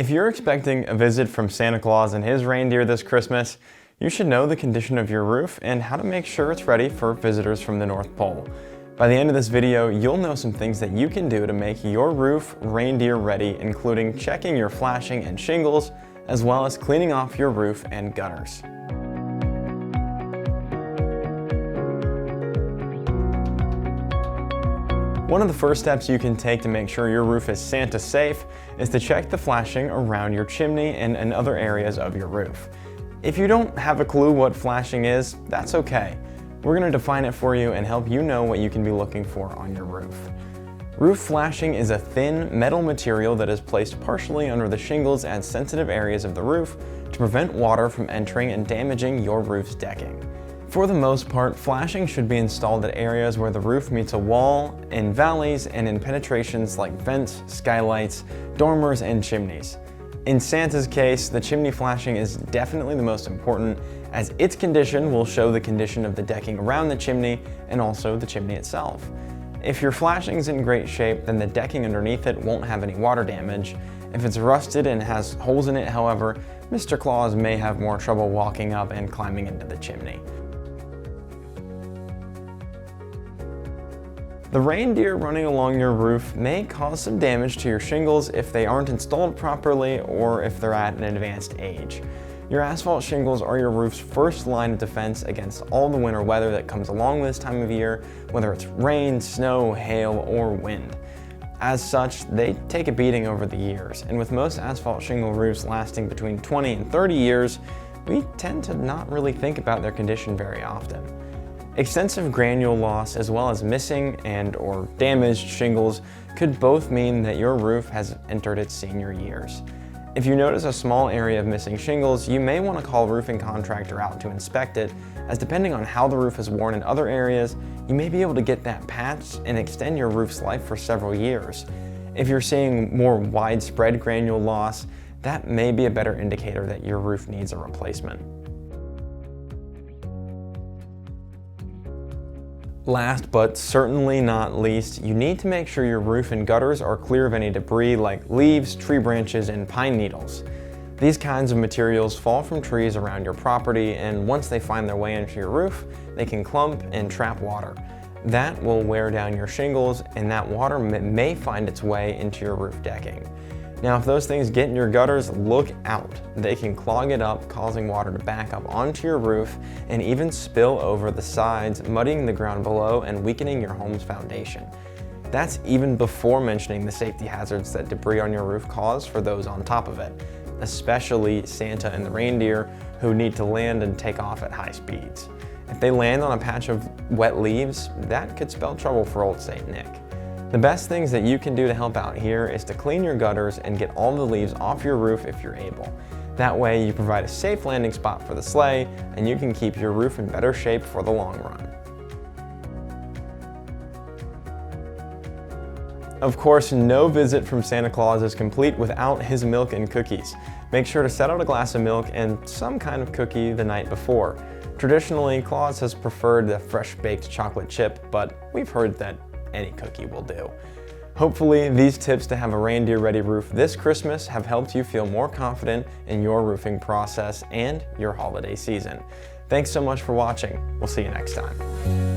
If you're expecting a visit from Santa Claus and his reindeer this Christmas, you should know the condition of your roof and how to make sure it's ready for visitors from the North Pole. By the end of this video, you'll know some things that you can do to make your roof reindeer ready, including checking your flashing and shingles, as well as cleaning off your roof and gutters. One of the first steps you can take to make sure your roof is Santa safe is to check the flashing around your chimney and in other areas of your roof. If you don't have a clue what flashing is, that's okay. We're going to define it for you and help you know what you can be looking for on your roof. Roof flashing is a thin metal material that is placed partially under the shingles and sensitive areas of the roof to prevent water from entering and damaging your roof's decking. For the most part, flashing should be installed at areas where the roof meets a wall, in valleys, and in penetrations like vents, skylights, dormers, and chimneys. In Santa's case, the chimney flashing is definitely the most important, as its condition will show the condition of the decking around the chimney and also the chimney itself. If your flashing is in great shape, then the decking underneath it won't have any water damage. If it's rusted and has holes in it, however, Mr. Claus may have more trouble walking up and climbing into the chimney. The reindeer running along your roof may cause some damage to your shingles if they aren't installed properly or if they're at an advanced age. Your asphalt shingles are your roof's first line of defense against all the winter weather that comes along this time of year, whether it's rain, snow, hail, or wind. As such, they take a beating over the years, and with most asphalt shingle roofs lasting between 20 and 30 years, we tend to not really think about their condition very often. Extensive granule loss as well as missing and/or damaged shingles could both mean that your roof has entered its senior years. If you notice a small area of missing shingles, you may want to call a roofing contractor out to inspect it, as depending on how the roof is worn in other areas, you may be able to get that patched and extend your roof's life for several years. If you're seeing more widespread granule loss, that may be a better indicator that your roof needs a replacement. Last but certainly not least, you need to make sure your roof and gutters are clear of any debris like leaves, tree branches, and pine needles. These kinds of materials fall from trees around your property, and once they find their way into your roof, they can clump and trap water. That will wear down your shingles, and that water may find its way into your roof decking. Now, if those things get in your gutters, look out. They can clog it up, causing water to back up onto your roof and even spill over the sides, muddying the ground below and weakening your home's foundation. That's even before mentioning the safety hazards that debris on your roof cause for those on top of it, especially Santa and the reindeer, who need to land and take off at high speeds. If they land on a patch of wet leaves, that could spell trouble for old Saint Nick. The best things that you can do to help out here is to clean your gutters and get all the leaves off your roof if you're able. That way you provide a safe landing spot for the sleigh, and you can keep your roof in better shape for the long run. Of course, no visit from Santa Claus is complete without his milk and cookies. Make sure to set out a glass of milk and some kind of cookie the night before. Traditionally, Claus has preferred the fresh baked chocolate chip, but we've heard that any cookie will do. Hopefully, these tips to have a reindeer-ready roof this Christmas have helped you feel more confident in your roofing process and your holiday season. Thanks so much for watching. We'll see you next time.